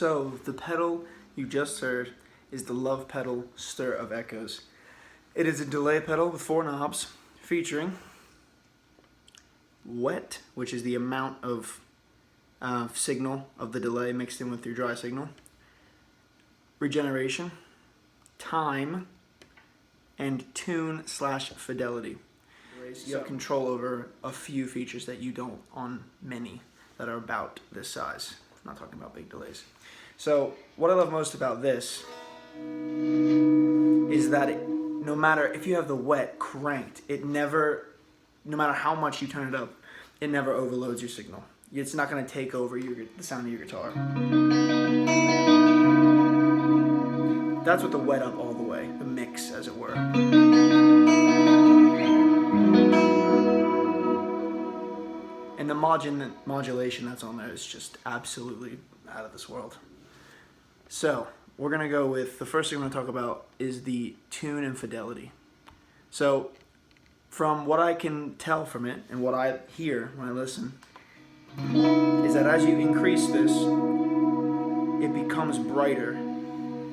So the pedal you just heard is the Lovepedal Stir of Echoes. It is a delay pedal with 4 knobs featuring wet, which is the amount of signal of the delay mixed in with your dry signal, regeneration, time, and tune/fidelity. You have control over a few features that you don't on many that are about this size. I'm not talking about big delays. So what I love most about this is that no matter if you have the wet cranked, it never, no matter how much you turn it up, it never overloads your signal. It's not going to take over the sound of your guitar. That's with the wet up all the way, the mix as it were. And the modulation that's on there is just absolutely out of this world. So we're going to go with, the first thing I'm going to talk about is the tune and fidelity. So from what I can tell from it and what I hear when I listen, is that as you increase this, it becomes brighter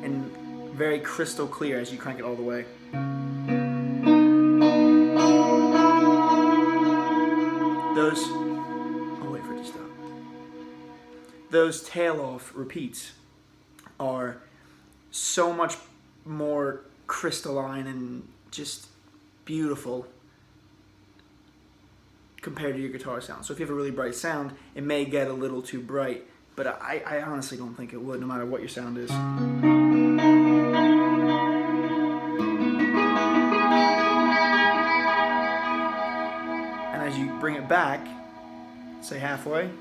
and very crystal clear as you crank it all the way. I'll wait for it to stop. Those tail off repeats are so much more crystalline and just beautiful compared to your guitar sound. So if you have a really bright sound, it may get a little too bright, but I honestly don't think it would, no matter what your sound is. And as you bring it back, say halfway,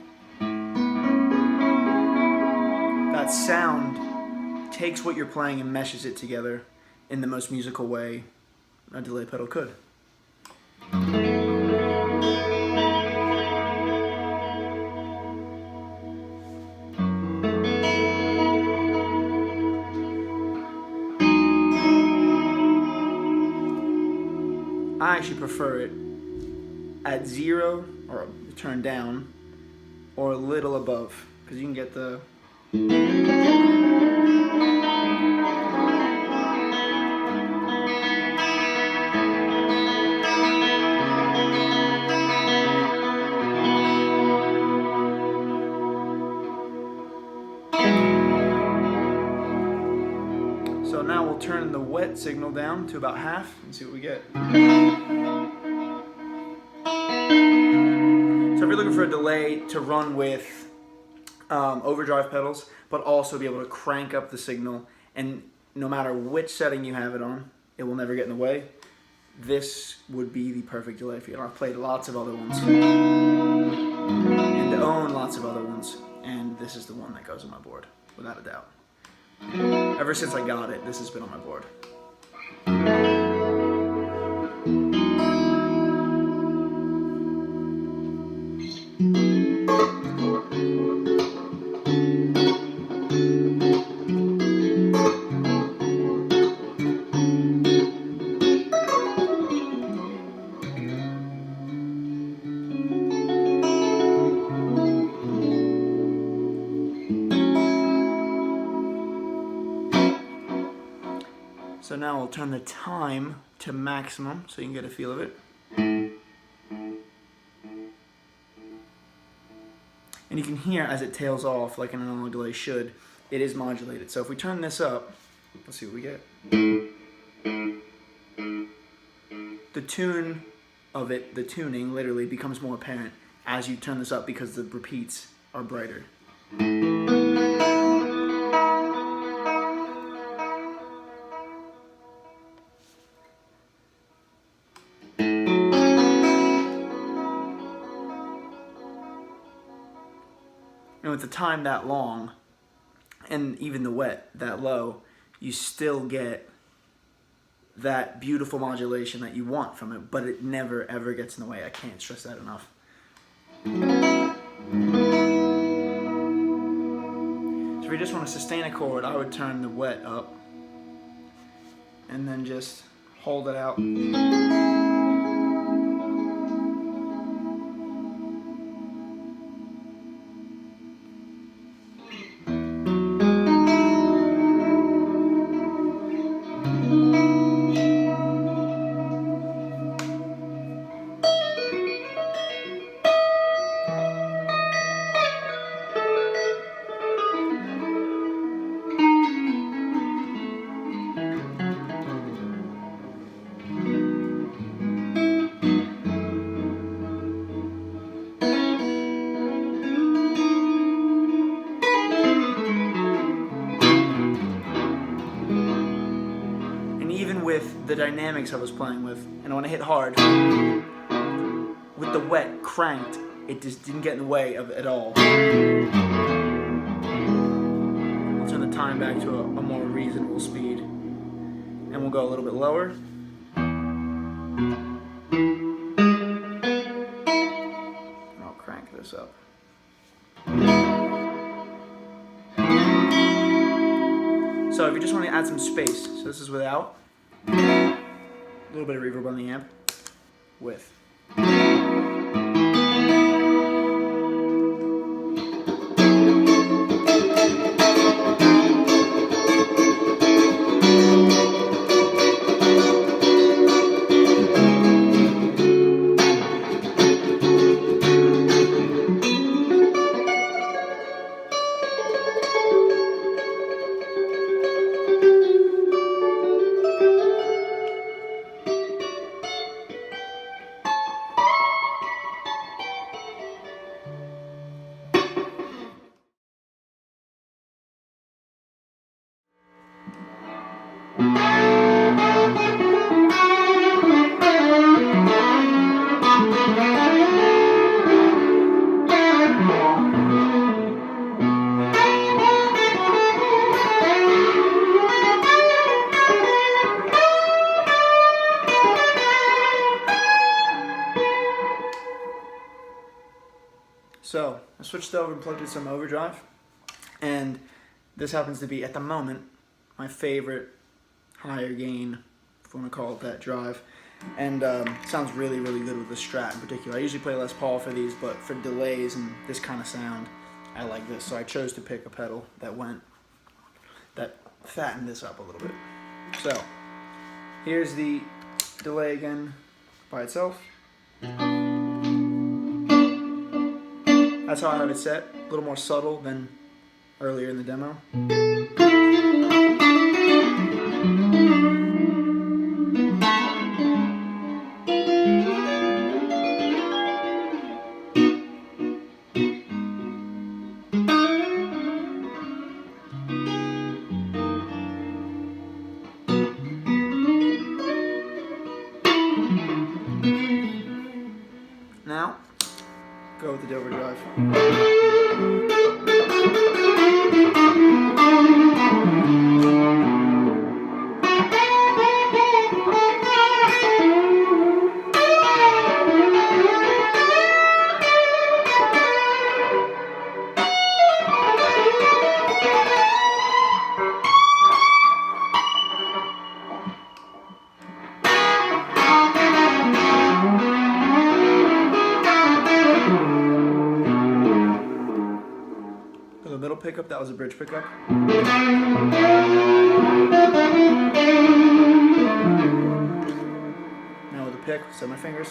that sound takes what you're playing and meshes it together in the most musical way a delay pedal could. I actually prefer it at 0 or turned down or a little above, because you can get the So now we'll turn the wet signal down to about half and see what we get. So if you're looking for a delay to run with overdrive pedals, but also be able to crank up the signal, and no matter which setting you have it on, it will never get in the way, this would be the perfect delay for you. I've played lots of other ones and own lots of other ones, and this is the one that goes on my board, without a doubt. Ever since I got it, this has been on my board. So now we'll turn the time to maximum so you can get a feel of it. And you can hear as it tails off, like an analog delay should, it is modulated. So if we turn this up, let's see what we get. The tune of it, the tuning literally becomes more apparent as you turn this up because the repeats are brighter. And with the time that long, and even the wet that low, you still get that beautiful modulation that you want from it, but it never ever gets in the way. I can't stress that enough. So if you just want to sustain a chord, I would turn the wet up and then just hold it out. the dynamics I was playing with. And when I hit hard, with the wet cranked, it just didn't get in the way of it at all. I'll turn the time back to a more reasonable speed. And we'll go a little bit lower. And I'll crank this up. So if you just want to add some space, so this is without, a little bit of reverb on the amp, with. So I switched over and plugged in some overdrive, and this happens to be, at the moment, my favorite higher gain, if you want to call it that, drive. And sounds really, really good with the Strat in particular. I usually play Les Paul for these, but for delays and this kind of sound, I like this. So I chose to pick a pedal that fattened this up a little bit. So here's the delay again by itself. That's how I have it set, a little more subtle than earlier in the demo. Now, go with the overdrive. The middle pickup, that was a bridge pickup. Now with the pick, set my fingers.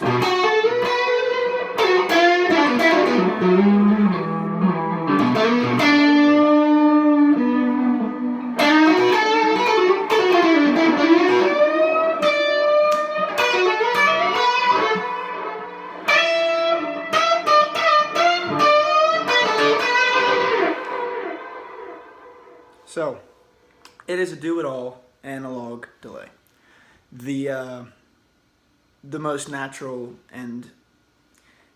So, it is a do-it-all analog delay. The most natural and,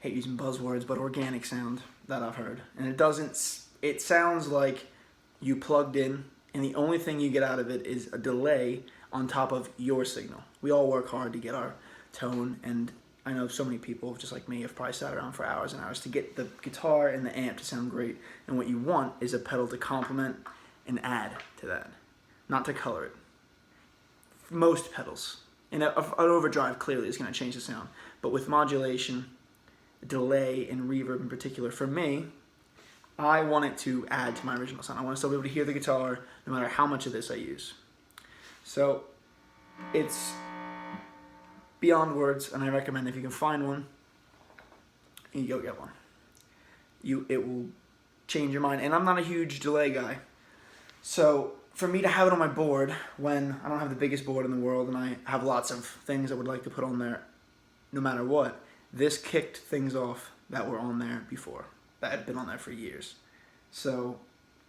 I hate using buzzwords, but organic sound that I've heard. And it sounds like you plugged in, and the only thing you get out of it is a delay on top of your signal. We all work hard to get our tone, and I know so many people, just like me, have probably sat around for hours and hours to get the guitar and the amp to sound great. And what you want is a pedal to complement and add to that, not to color it. Most pedals, and an overdrive clearly is going to change the sound, but with modulation, delay, and reverb in particular, for me, I want it to add to my original sound. I want to still be able to hear the guitar no matter how much of this I use. So it's beyond words, and I recommend if you can find one, you go get one. It will change your mind. And I'm not a huge delay guy. So for me to have it on my board when I don't have the biggest board in the world and I have lots of things I would like to put on there no matter what, this kicked things off that were on there before, that had been on there for years. So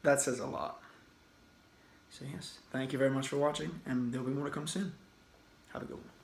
that says a lot. So yes, thank you very much for watching, and there'll be more to come soon. Have a good one.